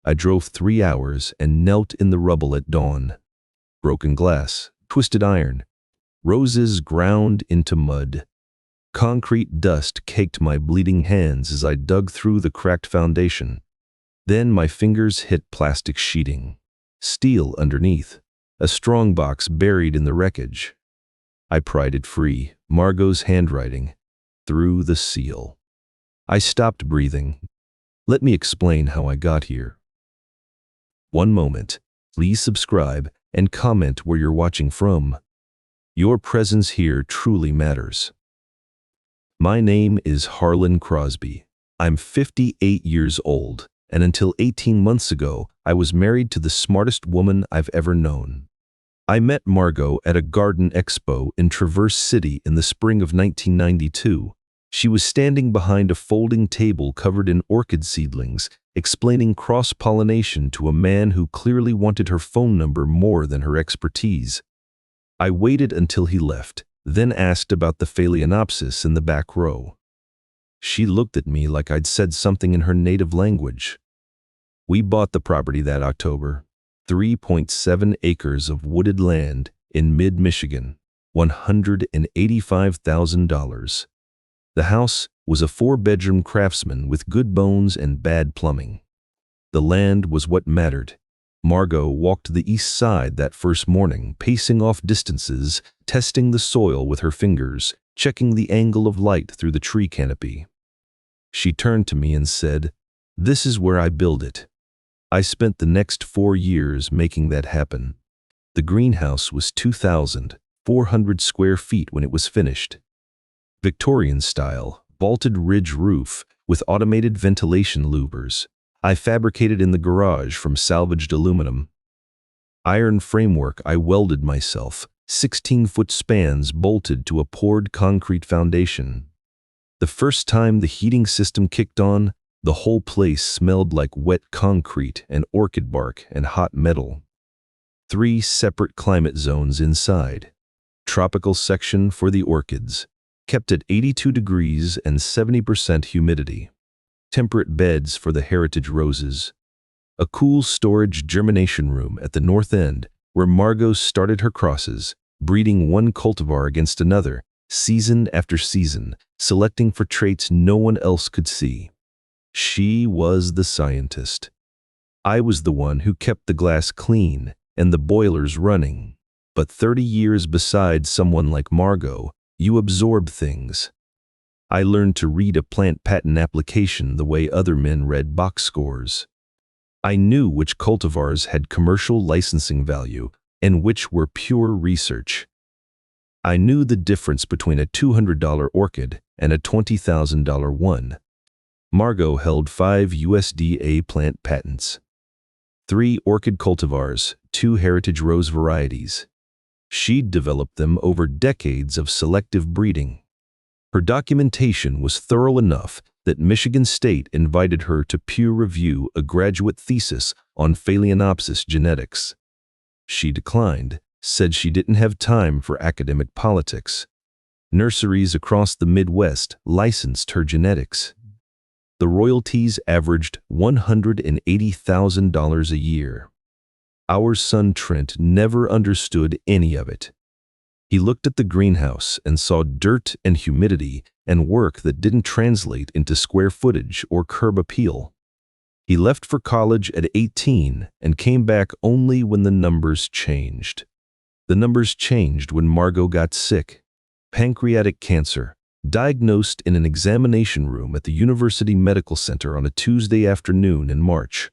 I drove 3 hours and knelt in the rubble at dawn. Broken glass, twisted iron, roses ground into mud. Concrete dust caked my bleeding hands as I dug through the cracked foundation. Then my fingers hit plastic sheeting. Steel underneath, a strongbox buried in the wreckage. I pried it free, Margot's handwriting, through the seal. I stopped breathing. Let me explain how I got here. One moment. Please subscribe and comment where you're watching from. Your presence here truly matters. My name is Harlan Crosbie. I'm 58 years old, and until 18 months ago, I was married to the smartest woman I've ever known. I met Margot at a garden expo in Traverse City in the spring of 1992. She was standing behind a folding table covered in orchid seedlings, explaining cross-pollination to a man who clearly wanted her phone number more than her expertise. I waited until he left, then asked about the Phalaenopsis in the back row. She looked at me like I'd said something in her native language. We bought the property that October, 3.7 acres of wooded land in mid-Michigan, $185,000. The house was a 4-bedroom craftsman with good bones and bad plumbing. The land was what mattered. Margot walked the east side that first morning, pacing off distances, testing the soil with her fingers, checking the angle of light through the tree canopy. She turned to me and said, "This is where I build it." I spent the next 4 years making that happen. The greenhouse was 2,400 square feet when it was finished. Victorian style, vaulted ridge roof with automated ventilation louvers. I fabricated in the garage from salvaged aluminum. Iron framework I welded myself, 16-foot spans bolted to a poured concrete foundation. The first time the heating system kicked on, the whole place smelled like wet concrete and orchid bark and hot metal. 3 separate climate zones inside. Tropical section for the orchids, kept at 82 degrees and 70% humidity. Temperate beds for the heritage roses. A cool storage germination room at the north end where Margot started her crosses, breeding one cultivar against another, season after season, selecting for traits no one else could see. She was the scientist. I was the one who kept the glass clean and the boilers running. But 30 years beside someone like Margot, you absorb things. I learned to read a plant patent application the way other men read box scores. I knew which cultivars had commercial licensing value and which were pure research. I knew the difference between a $200 orchid and a $20,000 one. Margot held 5 USDA plant patents. 3 orchid cultivars, 2 heritage rose varieties. She'd developed them over decades of selective breeding. Her documentation was thorough enough that Michigan State invited her to peer review a graduate thesis on Phalaenopsis genetics. She declined, said she didn't have time for academic politics. Nurseries across the Midwest licensed her genetics. The royalties averaged $180,000 a year. Our son Trent never understood any of it. He looked at the greenhouse and saw dirt and humidity and work that didn't translate into square footage or curb appeal. He left for college at 18 and came back only when the numbers changed. The numbers changed when Margot got sick. Pancreatic cancer, diagnosed in an examination room at the University Medical Center on a Tuesday afternoon in March.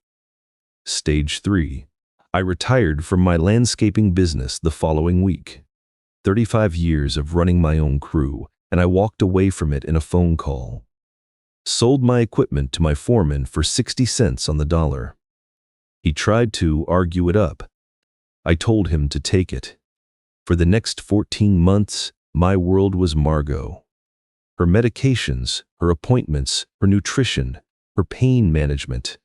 Stage 3. I retired from my landscaping business the following week. 35 years of running my own crew, and I walked away from it in a phone call. Sold my equipment to my foreman for 60 cents on the dollar. He tried to argue it up. I told him to take it. For the next 14 months, my world was Margot. Her medications, her appointments, her nutrition, her pain management.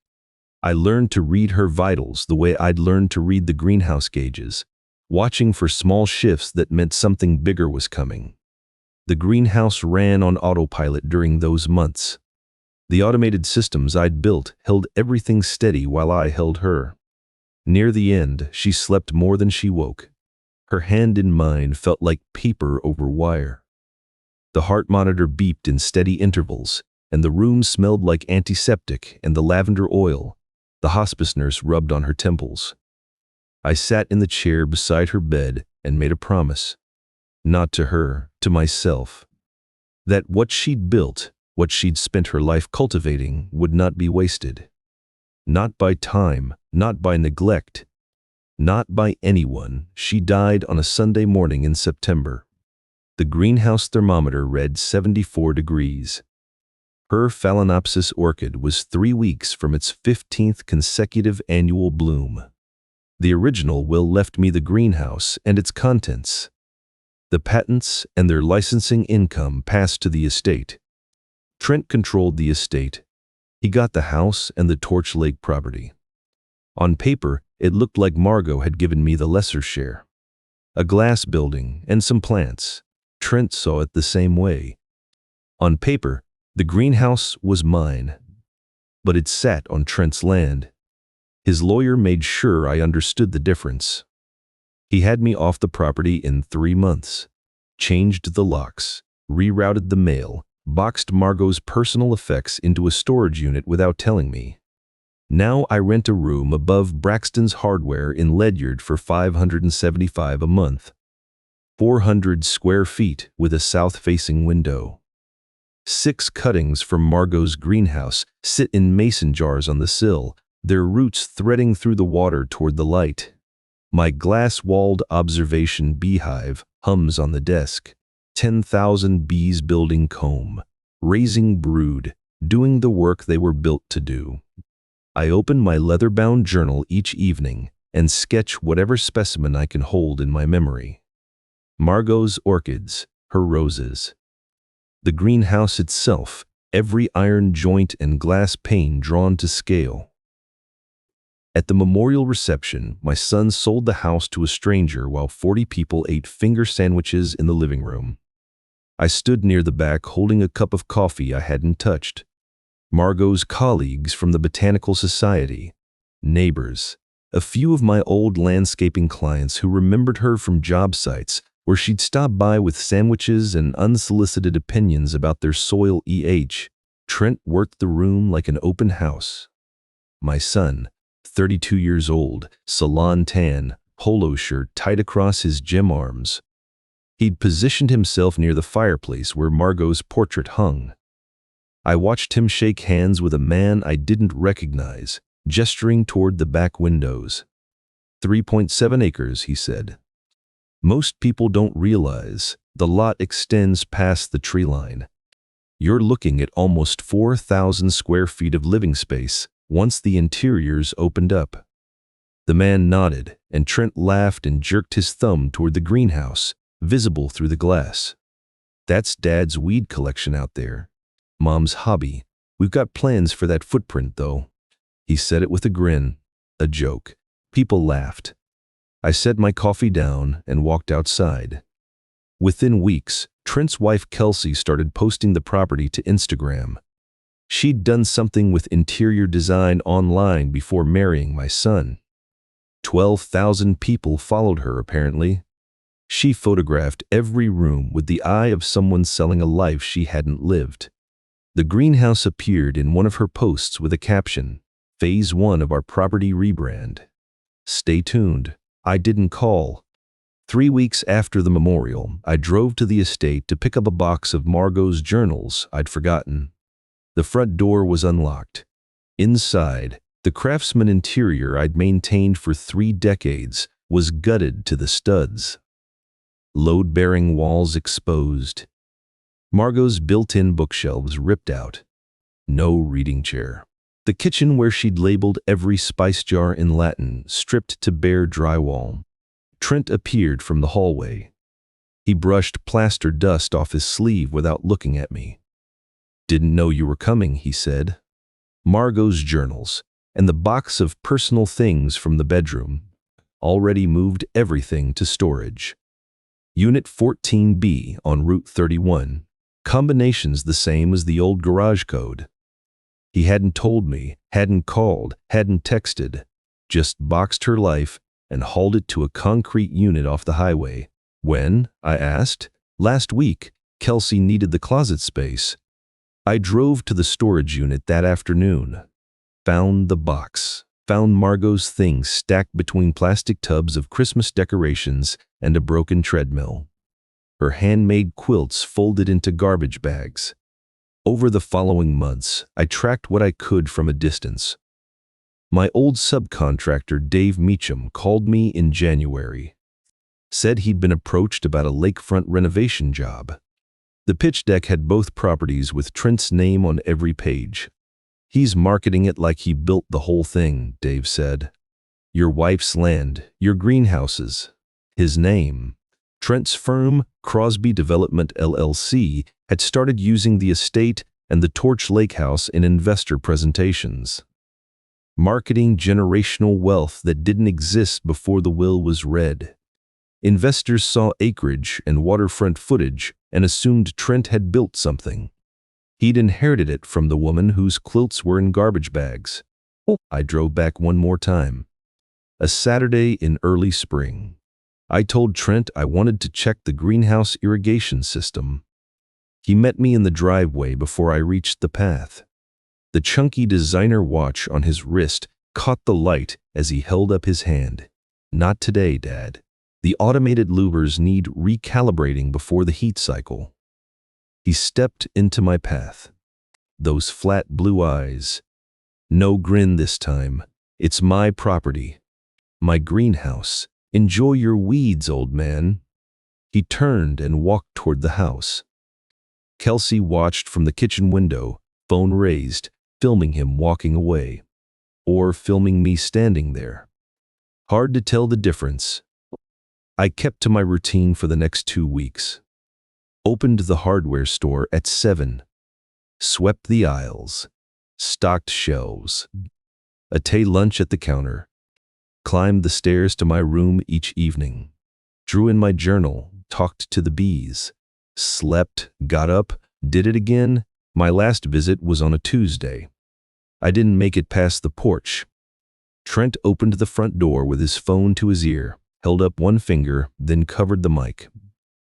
I learned to read her vitals the way I'd learned to read the greenhouse gauges, watching for small shifts that meant something bigger was coming. The greenhouse ran on autopilot during those months. The automated systems I'd built held everything steady while I held her. Near the end, she slept more than she woke. Her hand in mine felt like paper over wire. The heart monitor beeped in steady intervals, and the room smelled like antiseptic and the lavender oil the hospice nurse rubbed on her temples. I sat in the chair beside her bed and made a promise. Not to her, to myself. That what she'd built, what she'd spent her life cultivating, would not be wasted. Not by time, not by neglect, not by anyone. She died on a Sunday morning in September. The greenhouse thermometer read 74 degrees. Her Phalaenopsis orchid was 3 weeks from its 15th consecutive annual bloom. The original will left me the greenhouse and its contents. The patents and their licensing income passed to the estate. Trent controlled the estate. He got the house and the Torch Lake property. On paper, it looked like Margot had given me the lesser share. A glass building and some plants. Trent saw it the same way. On paper, the greenhouse was mine, but it sat on Trent's land. His lawyer made sure I understood the difference. He had me off the property in 3 months, changed the locks, rerouted the mail, boxed Margot's personal effects into a storage unit without telling me. Now I rent a room above Braxton's Hardware in Ledyard for $575 a month. 400 square feet with a south-facing window. 6 cuttings from Margot's greenhouse sit in mason jars on the sill, their roots threading through the water toward the light. My glass-walled observation beehive hums on the desk. 10,000 bees building comb, raising brood, doing the work they were built to do. I open my leather-bound journal each evening and sketch whatever specimen I can hold in my memory. Margot's orchids, her roses. The greenhouse itself, every iron joint and glass pane drawn to scale. At the memorial reception, my son sold the house to a stranger while 40 people ate finger sandwiches in the living room. I stood near the back holding a cup of coffee I hadn't touched. Margot's colleagues from the Botanical Society, neighbors, a few of my old landscaping clients who remembered her from job sites where she'd stop by with sandwiches and unsolicited opinions about their soil EH. Trent worked the room like an open house. My son, 32 years old, salon tan, polo shirt tied across his gym arms. He'd positioned himself near the fireplace where Margot's portrait hung. I watched him shake hands with a man I didn't recognize, gesturing toward the back windows. 3.7 acres, he said. Most people don't realize the lot extends past the tree line. You're looking at almost 4,000 square feet of living space once the interiors opened up. The man nodded, and Trent laughed and jerked his thumb toward the greenhouse, visible through the glass. That's Dad's weed collection out there. Mom's hobby. We've got plans for that footprint, though. He said it with a grin, a joke. People laughed. I set my coffee down and walked outside. Within weeks, Trent's wife Kelsey started posting the property to Instagram. She'd done something with interior design online before marrying my son. 12,000 people followed her, apparently. She photographed every room with the eye of someone selling a life she hadn't lived. The greenhouse appeared in one of her posts with a caption, Phase 1 of our property rebrand. Stay tuned. I didn't call. 3 weeks after the memorial, I drove to the estate to pick up a box of Margot's journals I'd forgotten. The front door was unlocked. Inside, the craftsman interior I'd maintained for 3 decades was gutted to the studs. Load-bearing walls exposed. Margot's built-in bookshelves ripped out. No reading chair. The kitchen where she'd labeled every spice jar in Latin stripped to bare drywall. Trent appeared from the hallway. He brushed plaster dust off his sleeve without looking at me. Didn't know you were coming, he said. Margot's journals and the box of personal things from the bedroom. Already moved everything to storage. Unit 14B on Route 31. Combinations the same as the old garage code. He hadn't told me, hadn't called, hadn't texted, just boxed her life and hauled it to a concrete unit off the highway. When? I asked. Last week. Kelsey needed the closet space. I drove to the storage unit that afternoon. Found the box. Found Margot's things stacked between plastic tubs of Christmas decorations and a broken treadmill. Her handmade quilts folded into garbage bags. Over the following months, I tracked what I could from a distance. My old subcontractor, Dave Meacham, called me in January. Said he'd been approached about a lakefront renovation job. The pitch deck had both properties with Trent's name on every page. He's marketing it like he built the whole thing, Dave said. Your wife's land, your greenhouses. His name. Trent's firm, Crosbie Development LLC, had started using the estate and the Torch Lake House in investor presentations. Marketing generational wealth that didn't exist before the will was read. Investors saw acreage and waterfront footage and assumed Trent had built something. He'd inherited it from the woman whose quilts were in garbage bags. I drove back one more time. A Saturday in early spring. I told Trent I wanted to check the greenhouse irrigation system. He met me in the driveway before I reached the path. The chunky designer watch on his wrist caught the light as he held up his hand. Not today, Dad. The automated louvers need recalibrating before the heat cycle. He stepped into my path. Those flat blue eyes. No grin this time. It's my property. My greenhouse. Enjoy your weeds, old man. He turned and walked toward the house. Kelsey watched from the kitchen window, phone raised, filming him walking away. Or filming me standing there. Hard to tell the difference. I kept to my routine for the next 2 weeks. Opened the hardware store at 7. Swept the aisles. Stocked shelves. Ate lunch at the counter. Climbed the stairs to my room each evening. Drew in my journal, talked to the bees. Slept, got up, did it again. My last visit was on a Tuesday. I didn't make it past the porch. Trent opened the front door with his phone to his ear. Held up one finger, then covered the mic.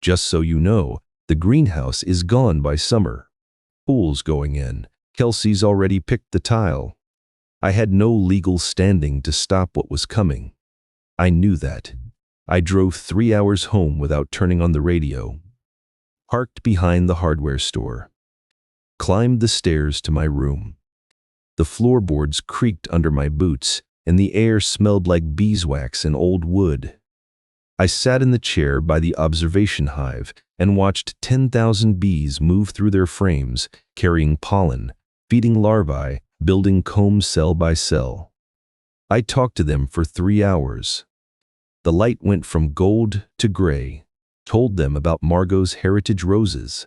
Just so you know, the greenhouse is gone by summer. Pool's going in. Kelsey's already picked the tile. I had no legal standing to stop what was coming. I knew that. I drove 3 hours home without turning on the radio. Parked behind the hardware store. Climbed the stairs to my room. The floorboards creaked under my boots, and the air smelled like beeswax and old wood. I sat in the chair by the observation hive and watched 10,000 bees move through their frames, carrying pollen, feeding larvae, building combs cell by cell. I talked to them for 3 hours. The light went from gold to gray, told them about Margot's heritage roses,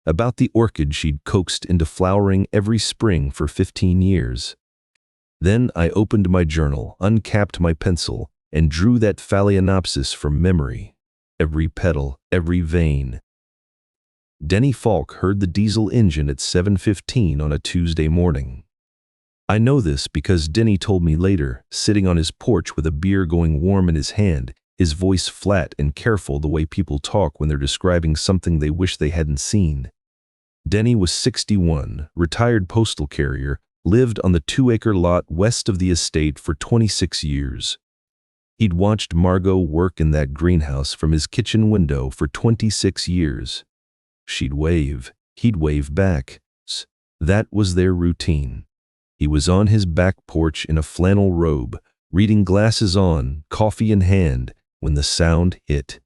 about the orchid she'd coaxed into flowering every spring for 15 years. Then I opened my journal, uncapped my pencil, and drew that phalaenopsis from memory. Every petal, every vein. Denny Falk heard the diesel engine at 7:15 on a Tuesday morning. I know this because Denny told me later, sitting on his porch with a beer going warm in his hand, his voice flat and careful the way people talk when they're describing something they wish they hadn't seen. Denny was 61, retired postal carrier, lived on the 2-acre lot west of the estate for 26 years. He'd watched Margot work in that greenhouse from his kitchen window for 26 years. She'd wave, he'd wave back. That was their routine. He was on his back porch in a flannel robe, reading glasses on, coffee in hand, when the sound hit.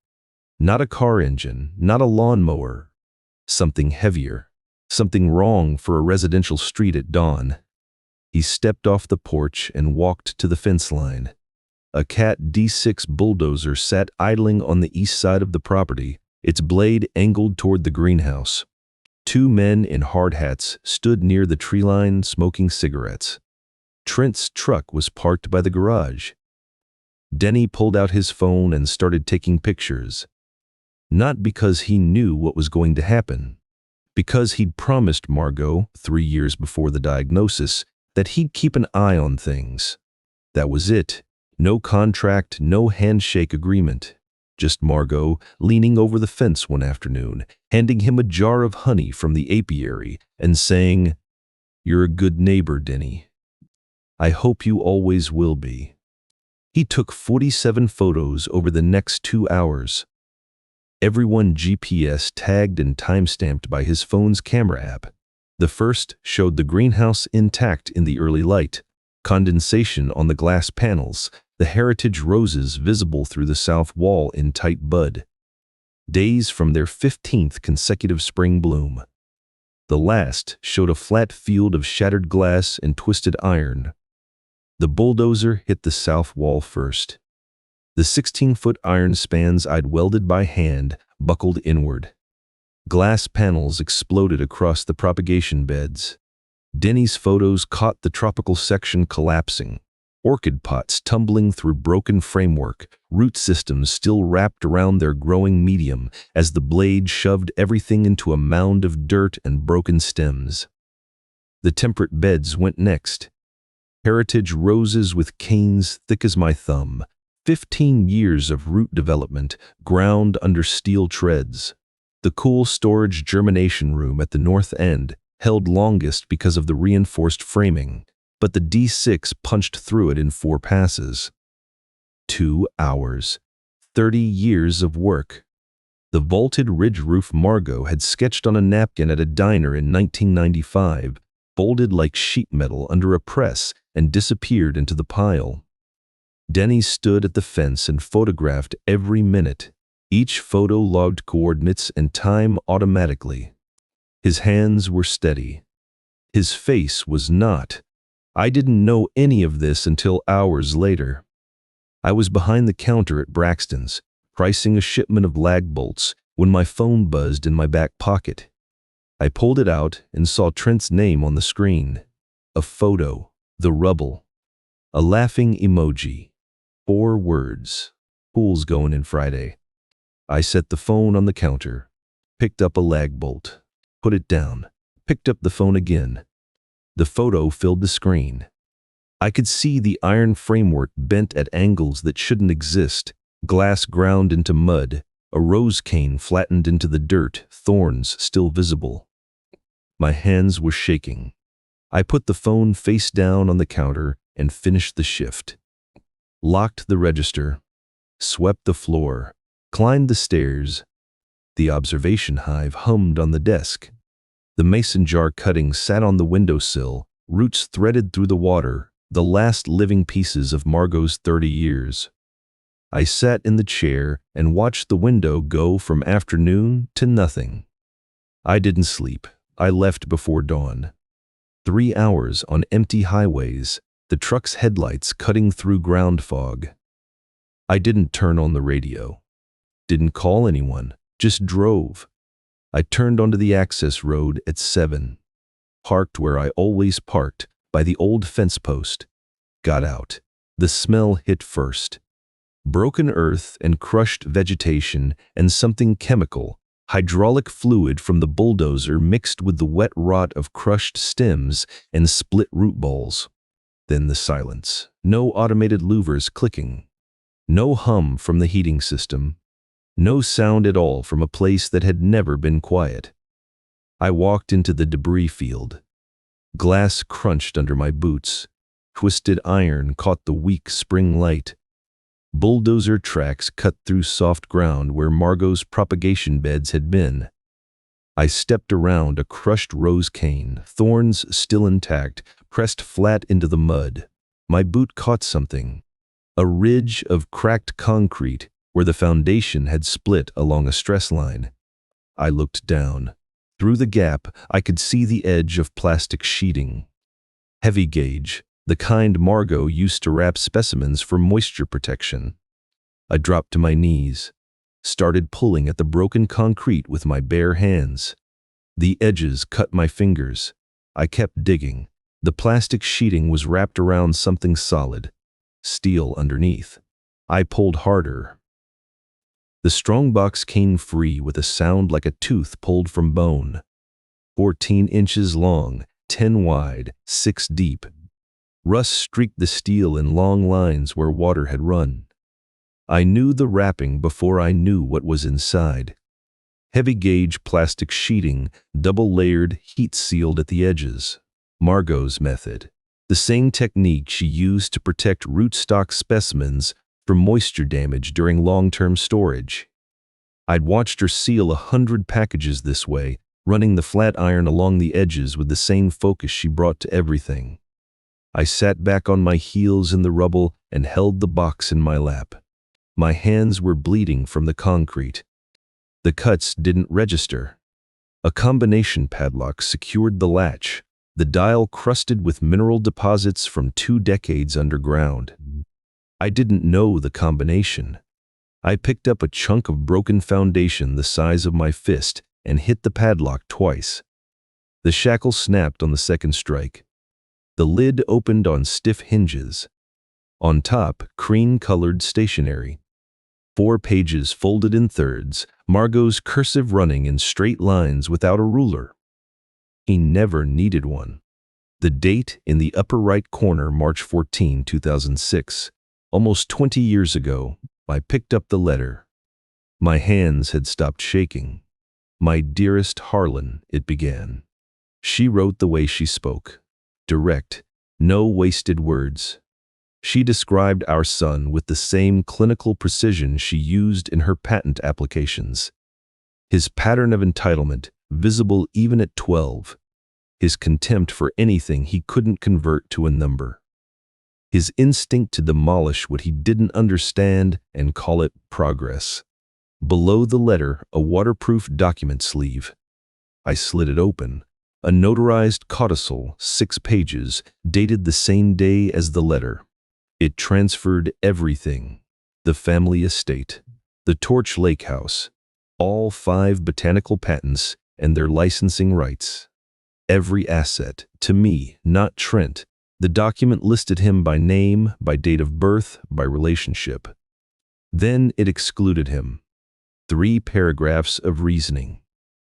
Not a car engine, not a lawnmower. Something heavier, something wrong for a residential street at dawn. He stepped off the porch and walked to the fence line. A Cat D6 bulldozer sat idling on the east side of the property, its blade angled toward the greenhouse. 2 men in hard hats stood near the tree line smoking cigarettes. Trent's truck was parked by the garage. Denny pulled out his phone and started taking pictures. Not because he knew what was going to happen, because he'd promised Margot, 3 years before the diagnosis, that he'd keep an eye on things. That was it. No contract, no handshake agreement. Just Margot leaning over the fence one afternoon, handing him a jar of honey from the apiary and saying, "You're a good neighbor, Denny. I hope you always will be." He took 47 photos over the next 2 hours. Everyone GPS tagged and timestamped by his phone's camera app. The first showed the greenhouse intact in the early light, condensation on the glass panels, the heritage roses visible through the south wall in tight bud. Days from their 15th consecutive spring bloom. The last showed a flat field of shattered glass and twisted iron. The bulldozer hit the south wall first. The 16-foot iron spans I'd welded by hand buckled inward. Glass panels exploded across the propagation beds. Denny's photos caught the tropical section collapsing, orchid pots tumbling through broken framework, root systems still wrapped around their growing medium as the blade shoved everything into a mound of dirt and broken stems. The temperate beds went next. Heritage roses with canes thick as my thumb, 15 years of root development ground under steel treads. The cool storage germination room at the north end held longest because of the reinforced framing, but the D6 punched through it in 4 passes. 2 hours. 30 years of work. The vaulted ridge roof Margot had sketched on a napkin at a diner in 1995, folded like sheet metal under a press and disappeared into the pile. Denny stood at the fence and photographed every minute. Each photo logged coordinates and time automatically. His hands were steady. His face was not. I didn't know any of this until hours later. I was behind the counter at Braxton's, pricing a shipment of lag bolts, when my phone buzzed in my back pocket. I pulled it out and saw Trent's name on the screen. A photo. The Rubble. A laughing emoji. 4 words. Pool's going in Friday. I set the phone on the counter, picked up a lag bolt, put it down, picked up the phone again. The photo filled the screen. I could see the iron framework bent at angles that shouldn't exist, glass ground into mud, a rose cane flattened into the dirt, thorns still visible. My hands were shaking. I put the phone face down on the counter and finished the shift. Locked the register, swept the floor, climbed the stairs. The observation hive hummed on the desk. The mason jar cutting sat on the windowsill, roots threaded through the water, the last living pieces of Margot's 30 years. I sat in the chair and watched the window go from afternoon to nothing. I didn't sleep. I left before dawn. 3 hours on empty highways, the truck's headlights cutting through ground fog. I didn't turn on the radio. Didn't call anyone, just drove. I turned onto the access road at 7. Parked where I always parked, by the old fence post. Got out. The smell hit first. Broken earth and crushed vegetation and something chemical, hydraulic fluid from the bulldozer mixed with the wet rot of crushed stems and split root balls. Then the silence. No automated louvers clicking. No hum from the heating system. No sound at all from a place that had never been quiet. I walked into the debris field. Glass crunched under my boots. Twisted iron caught the weak spring light. Bulldozer tracks cut through soft ground where Margot's propagation beds had been. I stepped around a crushed rose cane, thorns still intact, pressed flat into the mud. My boot caught something. A ridge of cracked concrete where the foundation had split along a stress line. I looked down. Through the gap, I could see the edge of plastic sheeting. Heavy gauge, the kind Margot used to wrap specimens for moisture protection. I dropped to my knees, started pulling at the broken concrete with my bare hands. The edges cut my fingers. I kept digging. The plastic sheeting was wrapped around something solid, steel underneath. I pulled harder. The Strongbox came free with a sound like a tooth pulled from bone. 14 inches long, 10 wide, 6 deep. Rust streaked the steel in long lines where water had run. I knew the wrapping before I knew what was inside. Heavy-gauge plastic sheeting, double-layered, heat-sealed at the edges. Margot's method. The same technique she used to protect rootstock specimens from moisture damage during long-term storage. I'd watched her seal 100 packages this way, running the flat iron along the edges with the same focus she brought to everything. I sat back on my heels in the rubble and held the box in my lap. My hands were bleeding from the concrete. The cuts didn't register. A combination padlock secured the latch, the dial crusted with mineral deposits from 2 decades underground. I didn't know the combination. I picked up a chunk of broken foundation the size of my fist and hit the padlock twice. The shackle snapped on the second strike. The lid opened on stiff hinges. On top, cream-colored stationery. 4 pages folded in thirds, Margot's cursive running in straight lines without a ruler. He never needed one. The date in the upper right corner, March 14, 2006. Almost 20 years ago, I picked up the letter. My hands had stopped shaking. "My dearest Harlan," it began. She wrote the way she spoke. Direct, no wasted words. She described our son with the same clinical precision she used in her patent applications. His pattern of entitlement, visible even at 12. His contempt for anything he couldn't convert to a number. His instinct to demolish what he didn't understand and call it progress. Below the letter, a waterproof document sleeve. I slid it open. A notarized codicil, 6 pages, dated the same day as the letter. It transferred everything. The family estate, the Torch Lake house, all 5 botanical patents and their licensing rights. Every asset, to me, not Trent. The document listed him by name, by date of birth, by relationship. Then it excluded him. 3 paragraphs of reasoning.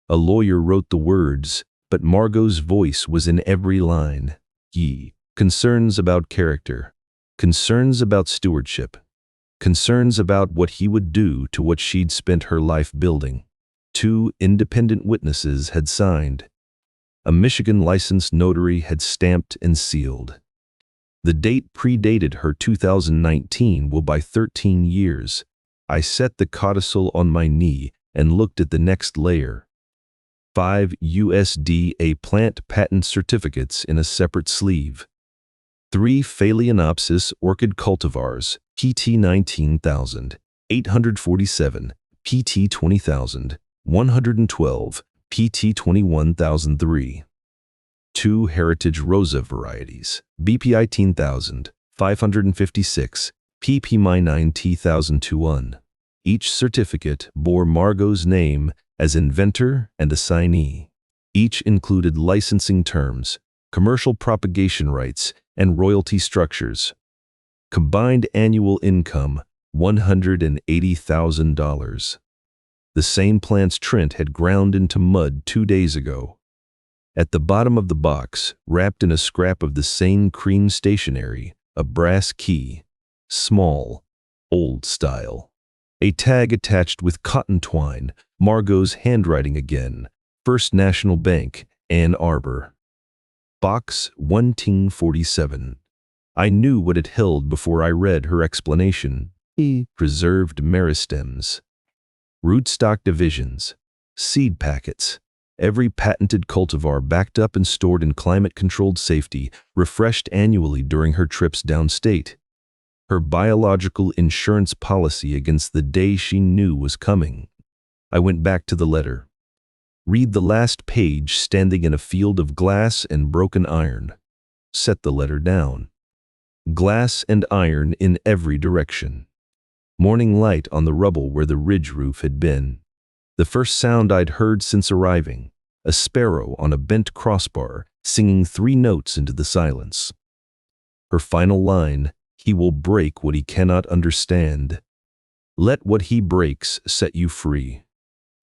A lawyer wrote the words, but Margot's voice was in every line. Concerns about character. Concerns about stewardship. Concerns about what he would do to what she'd spent her life building. 2 independent witnesses had signed. A Michigan licensed notary had stamped and sealed. The date predated her 2019 by 13 years. I set the codicil on my knee and looked at the next layer. 5 USDA plant patent certificates in a separate sleeve. 3 Phalaenopsis orchid cultivars, PT 19,000, 847, PT 20,000, 112, PT 21,003. 2 heritage rosa varieties, BP 18,000, 556, PP 90,001. Each certificate bore Margot's name as inventor and assignee. Each included licensing terms, commercial propagation rights, and royalty structures. Combined annual income, $180,000. The same plants Trent had ground into mud 2 days ago. At the bottom of the box, wrapped in a scrap of the same cream stationery, a brass key, small, old style. A tag attached with cotton twine, Margot's handwriting again, First National Bank, Ann Arbor. Box 1947. I knew what it held before I read her explanation. Preserved meristems. Rootstock divisions. Seed packets. Every patented cultivar backed up and stored in climate-controlled safety, refreshed annually during her trips downstate. Her biological insurance policy against the day she knew was coming. I went back to the letter. Read the last page standing in a field of glass and broken iron. Set the letter down. Glass and iron in every direction. Morning light on the rubble where the ridge roof had been. The first sound I'd heard since arriving, a sparrow on a bent crossbar singing 3 notes into the silence. Her final line, "He will break what he cannot understand. Let what he breaks set you free."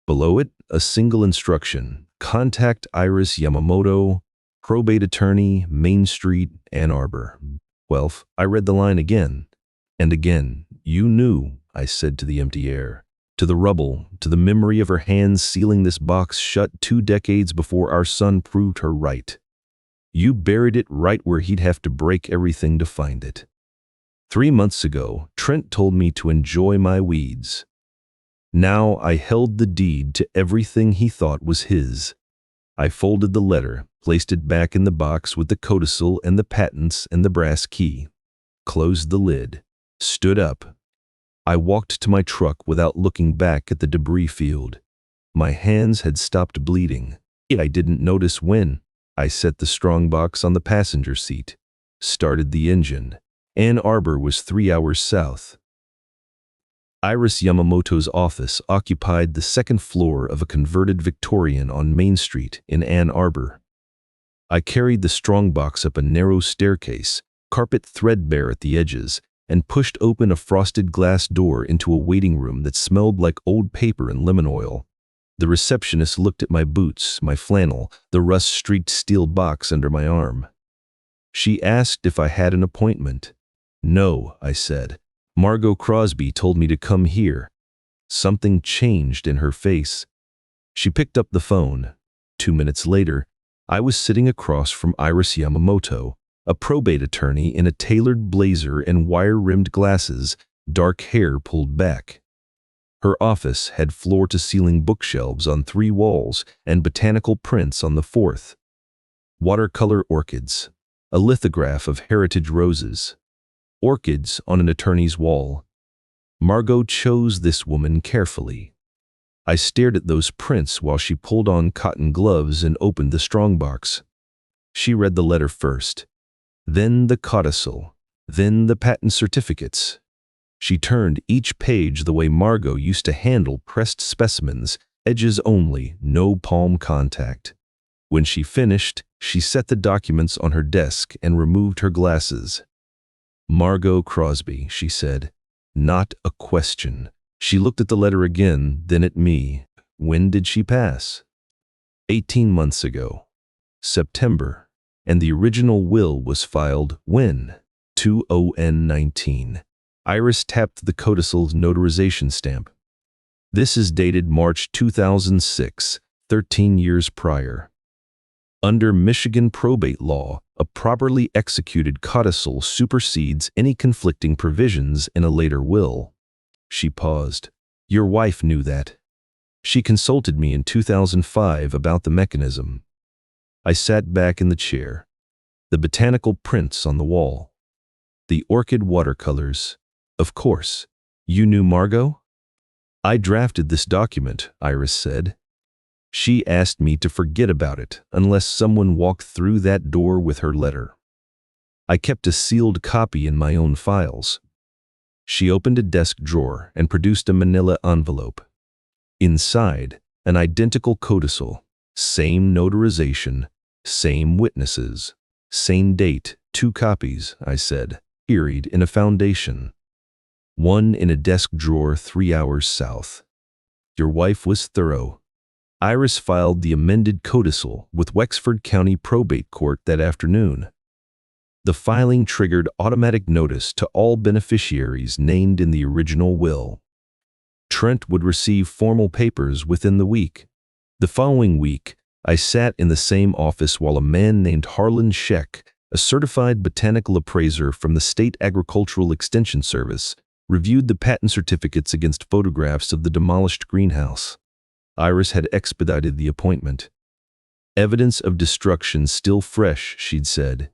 Below it, a single instruction, Contact Iris Yamamoto, probate attorney, Main Street, Ann Arbor. Well, I read the line again and again. You knew, I said to the empty air, to the rubble, to the memory of her hands sealing this box shut 2 decades before our son proved her right. You buried it right where he'd have to break everything to find it. 3 months ago, Trent told me to enjoy my weeds. Now I held the deed to everything he thought was his. I folded the letter, placed it back in the box with the codicil and the patents and the brass key, closed the lid, stood up. I walked to my truck without looking back at the debris field. My hands had stopped bleeding. I didn't notice when. I set the Strongbox on the passenger seat, started the engine. Ann Arbor was 3 hours south. Iris Yamamoto's office occupied the second floor of a converted Victorian on Main Street in Ann Arbor. I carried the Strongbox up a narrow staircase, carpet threadbare at the edges, and pushed open a frosted glass door into a waiting room that smelled like old paper and lemon oil. The receptionist looked at my boots, my flannel, the rust-streaked steel box under my arm. She asked if I had an appointment. No, I said. Margot Crosbie told me to come here. Something changed in her face. She picked up the phone. 2 minutes later, I was sitting across from Iris Yamamoto, a probate attorney in a tailored blazer and wire-rimmed glasses, dark hair pulled back. Her office had floor-to-ceiling bookshelves on 3 walls and botanical prints on the 4th. Watercolor orchids, a lithograph of heritage roses. Orchids on an attorney's wall. Margot chose this woman carefully. I stared at those prints while she pulled on cotton gloves and opened the Strongbox. She read the letter first, then the codicil, then the patent certificates. She turned each page the way Margot used to handle pressed specimens, edges only, no palm contact. When she finished, she set the documents on her desk and removed her glasses. Margot Crosbie, she said. Not a question. She looked at the letter again, then at me. When did she pass? 18 months ago. September. And the original will was filed when? 2019. Iris tapped the codicil's notarization stamp. This is dated March 2006, 13 years prior. Under Michigan probate law, a properly executed codicil supersedes any conflicting provisions in a later will. She paused. Your wife knew that. She consulted me in 2005 about the mechanism. I sat back in the chair. The botanical prints on the wall. The orchid watercolors. Of course. You knew Margot? I drafted this document, Iris said. She asked me to forget about it unless someone walked through that door with her letter. I kept a sealed copy in my own files. She opened a desk drawer and produced a manila envelope. Inside, an identical codicil, same notarization, same witnesses, same date, 2 copies, I said, buried in a foundation. One in a desk drawer 3 hours south. Your wife was thorough. Iris filed the amended codicil with Wexford County Probate Court that afternoon. The filing triggered automatic notice to all beneficiaries named in the original will. Trent would receive formal papers within the week. The following week, I sat in the same office while a man named Harlan Crosbie, a certified botanical appraiser from the State Agricultural Extension Service, reviewed the patent certificates against photographs of the demolished greenhouse. Iris had expedited the appointment. Evidence of destruction still fresh, she'd said.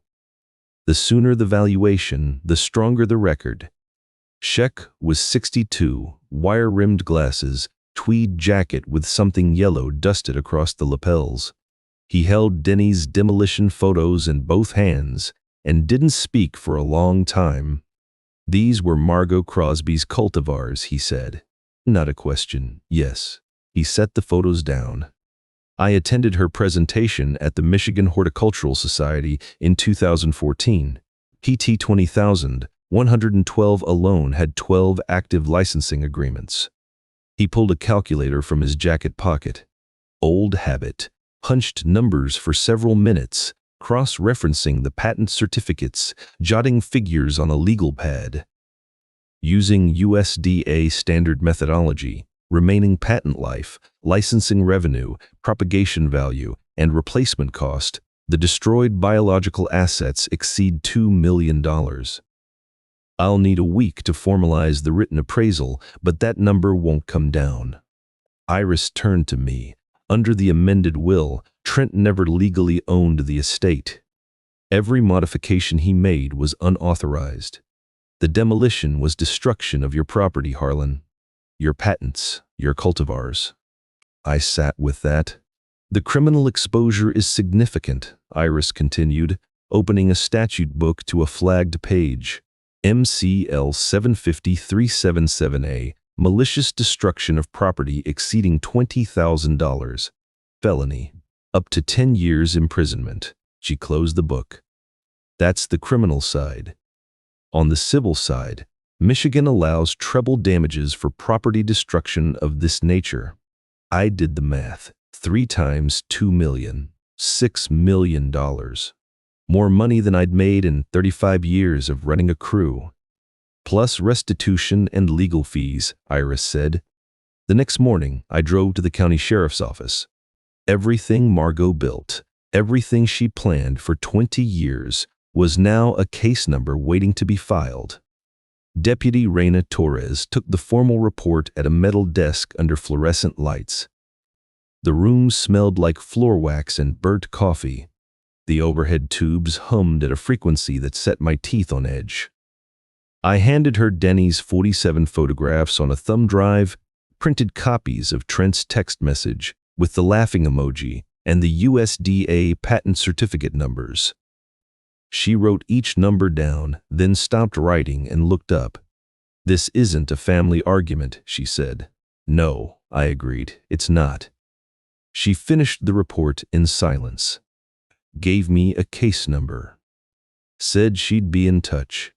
The sooner the valuation, the stronger the record. Sheck was 62, wire-rimmed glasses, tweed jacket with something yellow dusted across the lapels. He held Denny's demolition photos in both hands and didn't speak for a long time. These were Margot Crosbie's cultivars, he said. Not a question, yes. He set the photos down. I attended her presentation at the Michigan Horticultural Society in 2014. PT 20,000, 112 alone had 12 active licensing agreements. He pulled a calculator from his jacket pocket. Old habit. hunched numbers for several minutes, cross-referencing the patent certificates, jotting figures on a legal pad. Using USDA standard methodology, remaining patent life, licensing revenue, propagation value, and replacement cost, the destroyed biological assets exceed $2 million. I'll need a week to formalize the written appraisal, but that number won't come down. Iris turned to me. Under the amended will, Trent never legally owned the estate. Every modification he made was unauthorized. The demolition was destruction of your property, Harlan. Your patents, your cultivars. I sat with that. The criminal exposure is significant, Iris continued, opening a statute book to a flagged page. MCL 750377A, malicious destruction of property exceeding $20,000. Felony. Up to 10 years imprisonment. She closed the book. That's the criminal side. On the civil side, Michigan allows treble damages for property destruction of this nature. I did the math. 3 times $2 million. $6 million. More money than I'd made in 35 years of running a crew. Plus restitution and legal fees, Iris said. The next morning, I drove to the county sheriff's office. Everything Margot built, everything she planned for 20 years, was now a case number waiting to be filed. Deputy Reina Torres took the formal report at a metal desk under fluorescent lights. The room smelled like floor wax and burnt coffee. The overhead tubes hummed at a frequency that set my teeth on edge. I handed her Denny's 47 photographs on a thumb drive, printed copies of Trent's text message with the laughing emoji and the USDA patent certificate numbers. She wrote each number down, then stopped writing and looked up. "This isn't a family argument," she said. "No," I agreed, "it's not." She finished the report in silence. Gave me a case number. Said she'd be in touch.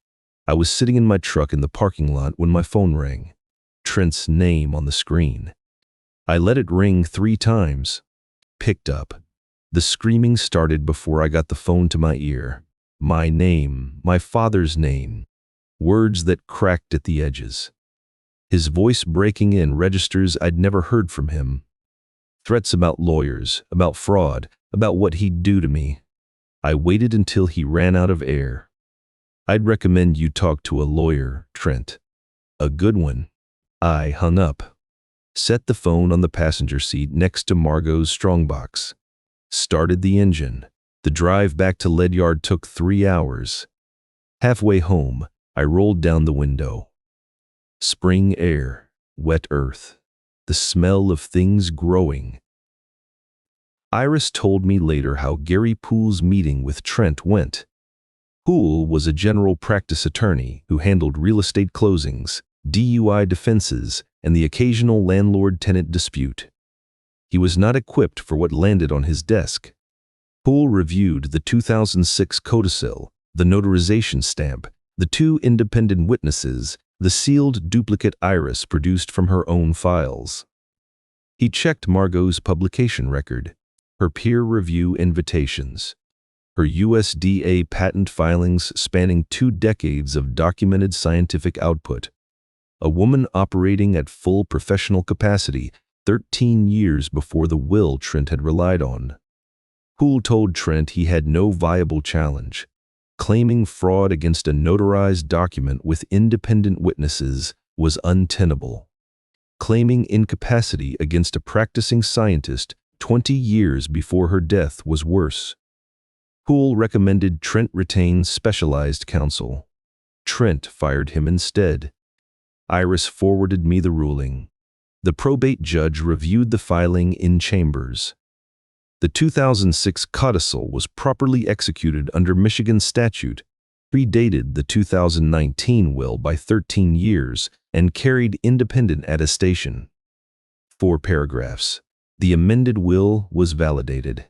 I was sitting in my truck in the parking lot when my phone rang. Trent's name on the screen. I let it ring 3 times. Picked up. The screaming started before I got the phone to my ear. My name, my father's name. Words that cracked at the edges. His voice breaking in registers I'd never heard from him. Threats about lawyers, about fraud, about what he'd do to me. I waited until he ran out of air. "I'd recommend you talk to a lawyer, Trent. A good one." I hung up. Set the phone on the passenger seat next to Margot's Strongbox. Started the engine. The drive back to Leadyard took 3 hours. Halfway home, I rolled down the window. Spring air, wet earth, the smell of things growing. Iris told me later how Gary Poole's meeting with Trent went. Poole was a general practice attorney who handled real estate closings, DUI defenses, and the occasional landlord-tenant dispute. He was not equipped for what landed on his desk. Poole reviewed the 2006 codicil, the notarization stamp, the 2 independent witnesses, the sealed duplicate Iris produced from her own files. He checked Margot's publication record, her peer review invitations, her USDA patent filings spanning 2 decades of documented scientific output. A woman operating at full professional capacity 13 years before the will Trent had relied on. Poole told Trent he had no viable challenge. Claiming fraud against a notarized document with independent witnesses was untenable. Claiming incapacity against a practicing scientist 20 years before her death was worse. Poole recommended Trent retain specialized counsel. Trent fired him instead. Iris forwarded me the ruling. The probate judge reviewed the filing in chambers. The 2006 codicil was properly executed under Michigan statute, predated the 2019 will by 13 years, and carried independent attestation. 4 paragraphs. The amended will was validated.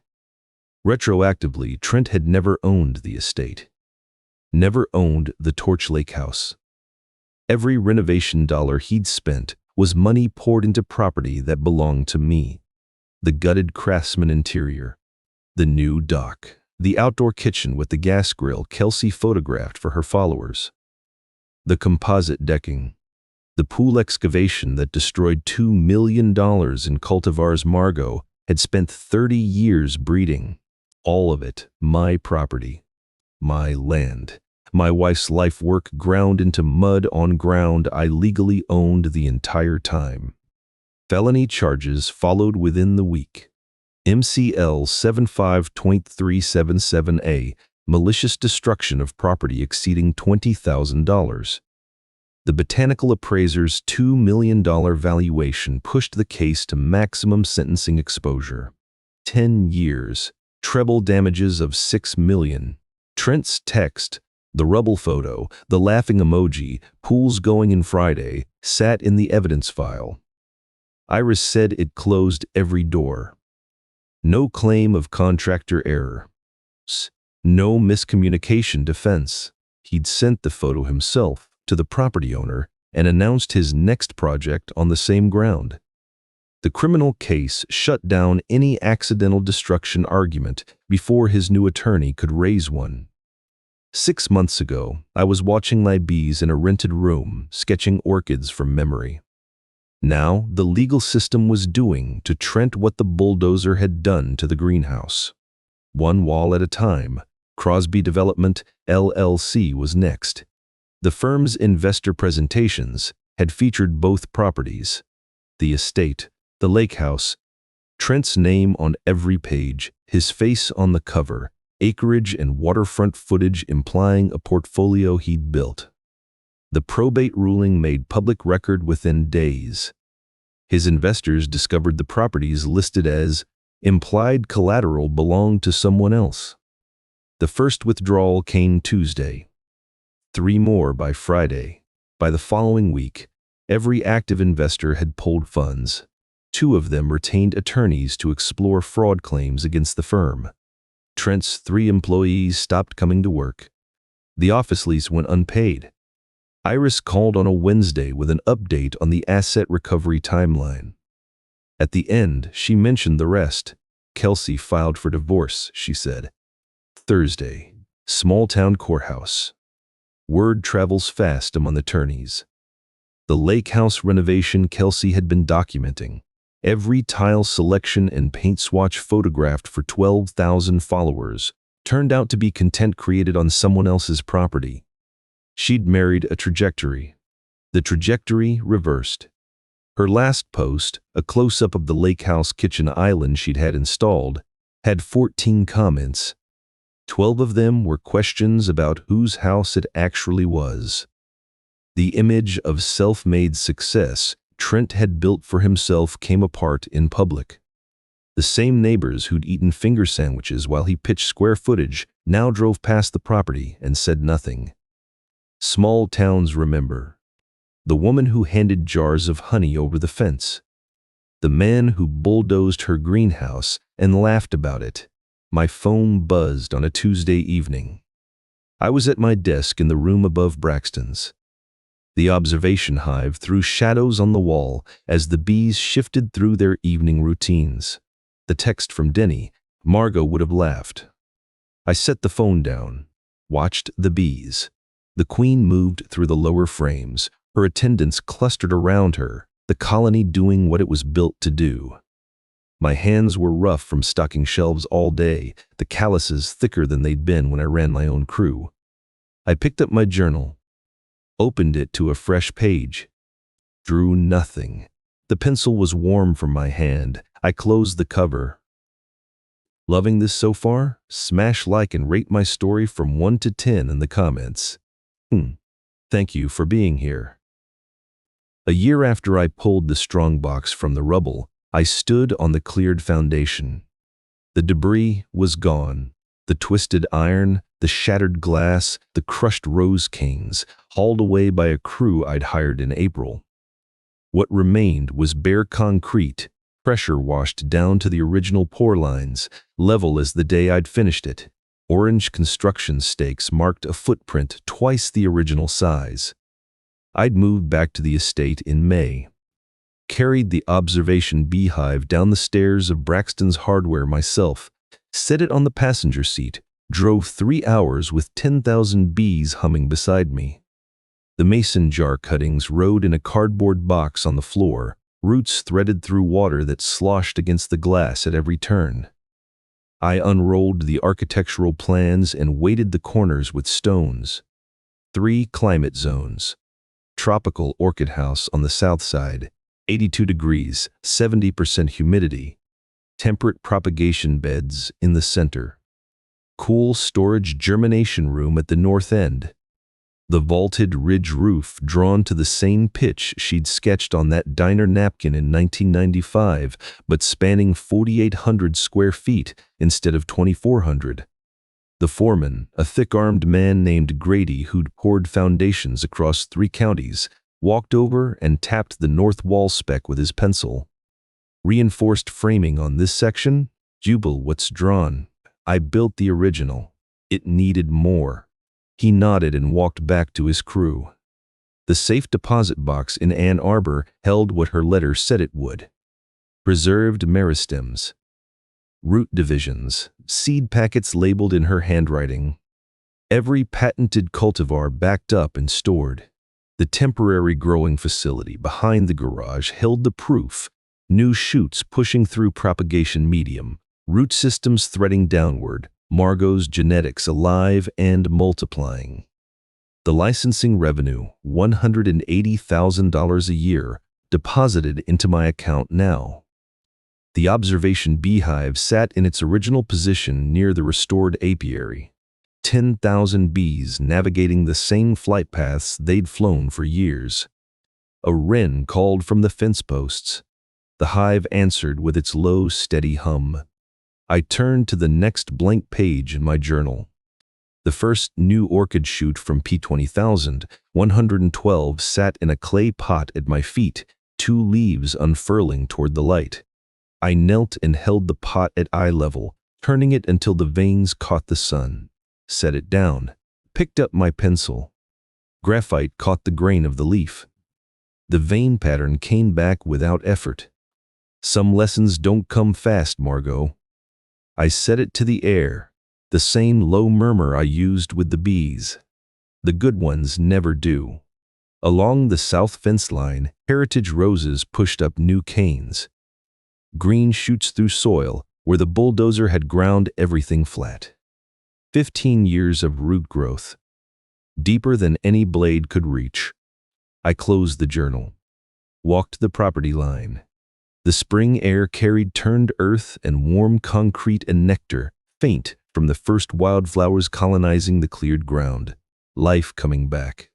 Retroactively, Trent had never owned the estate. Never owned the Torch Lake house. Every renovation dollar he'd spent was money poured into property that belonged to me. the gutted craftsman interior, the new dock, the outdoor kitchen with the gas grill Kelsey photographed for her followers, the composite decking, the pool excavation that destroyed $2 million in cultivars Margot had spent 30 years breeding. All of it my property, my land, my wife's life work ground into mud on ground I legally owned the entire time. Felony charges followed within the week. MCL 75.377A, malicious destruction of property exceeding $20,000. The botanical appraiser's $2 million valuation pushed the case to maximum sentencing exposure. 10 years, treble damages of $6 million. Trent's text, the Rubble photo, the laughing emoji, pools going in Friday, sat in the evidence file. Iris said it closed every door. No claim of contractor error. No miscommunication defense. He'd sent the photo himself to the property owner and announced his next project on the same ground. The criminal case shut down any accidental destruction argument before his new attorney could raise one. 6 months ago, I was watching my bees in a rented room, sketching orchids from memory. Now, the legal system was doing to Trent what the bulldozer had done to the greenhouse. One wall at a time, Crosbie Development, LLC was next. The firm's investor presentations had featured both properties, the estate, the lake house, Trent's name on every page, his face on the cover, acreage and waterfront footage implying a portfolio he'd built. The probate ruling made public record within days. His investors discovered the properties listed as implied collateral belonged to someone else. The first withdrawal came Tuesday. 3 more by Friday. By the following week, every active investor had pulled funds. 2 of them retained attorneys to explore fraud claims against the firm. Trent's 3 employees stopped coming to work. The office lease went unpaid. Iris called on a Wednesday with an update on the asset recovery timeline. At the end, she mentioned the rest. Kelsey filed for divorce, she said. Thursday, small-town courthouse. Word travels fast among attorneys. The lake house renovation Kelsey had been documenting. Every tile selection and paint swatch photographed for 12,000 followers turned out to be content created on someone else's property. She'd married a trajectory. The trajectory reversed. Her last post, a close-up of the lake house kitchen island she'd had installed, had 14 comments. 12 of them were questions about whose house it actually was. The image of self-made success Trent had built for himself came apart in public. The same neighbors who'd eaten finger sandwiches while he pitched square footage now drove past the property and said nothing. Small towns remember. The woman who handed jars of honey over the fence. The man who bulldozed her greenhouse and laughed about it. My phone buzzed on a Tuesday evening. I was at my desk in the room above Braxton's. The observation hive threw shadows on the wall as the bees shifted through their evening routines. The text from Denny, Margot would have laughed. I set the phone down, watched the bees. The queen moved through the lower frames, her attendants clustered around her, the colony doing what it was built to do. My hands were rough from stocking shelves all day, the calluses thicker than they'd been when I ran my own crew. I picked up my journal, opened it to a fresh page. Drew nothing. The pencil was warm from my hand. I closed the cover. Loving this so far? Smash like and rate my story from 1 to 10 in the comments. Thank you for being here. A year after I pulled the Strongbox from the rubble, I stood on the cleared foundation. The debris was gone. The twisted iron, the shattered glass, the crushed rose canes, hauled away by a crew I'd hired in April. What remained was bare concrete, pressure washed down to the original pour lines, level as the day I'd finished it. Orange construction stakes marked a footprint twice the original size. I'd moved back to the estate in May. carried the observation beehive down the stairs of Braxton's Hardware myself, set it on the passenger seat, drove 3 hours with 10,000 bees humming beside me. The mason jar cuttings rode in a cardboard box on the floor, roots threaded through water that sloshed against the glass at every turn. I unrolled the architectural plans and weighted the corners with stones. 3 climate zones. Tropical orchid house on the south side, 82 degrees, 70% humidity. Temperate propagation beds in the center. Cool storage germination room at the north end. The vaulted ridge roof drawn to the same pitch she'd sketched on that diner napkin in 1995, but spanning 4,800 square feet instead of 2,400. The foreman, a thick-armed man named Grady who'd poured foundations across 3 counties, walked over and tapped the north wall spec with his pencil. Reinforced framing on this section? Jubal, what's drawn? I built the original. It needed more. He nodded and walked back to his crew. The safe deposit box in Ann Arbor held what her letter said it would. Preserved meristems. Root divisions, seed packets labeled in her handwriting. Every patented cultivar backed up and stored. The temporary growing facility behind the garage held the proof. New shoots pushing through propagation medium, root systems threading downward, Margot's genetics alive and multiplying. The licensing revenue, $180,000 a year, deposited into my account now. The observation beehive sat in its original position near the restored apiary. 10,000 bees navigating the same flight paths they'd flown for years. A wren called from the fence posts. The hive answered with its low, steady hum. I turned to the next blank page in my journal. The first new orchid shoot from P20,000, 112, sat in a clay pot at my feet, 2 leaves unfurling toward the light. I knelt and held the pot at eye level, turning it until the veins caught the sun. Set it down, picked up my pencil. Graphite caught the grain of the leaf. The vein pattern came back without effort. Some lessons don't come fast, Margot. I set it to the air, the same low murmur I used with the bees. The good ones never do. Along the south fence line, heritage roses pushed up new canes. Green shoots through soil where the bulldozer had ground everything flat. 15 years of root growth. Deeper than any blade could reach. I closed the journal. Walked the property line. The spring air carried turned earth and warm concrete and nectar, faint from the first wildflowers colonizing the cleared ground. Life coming back.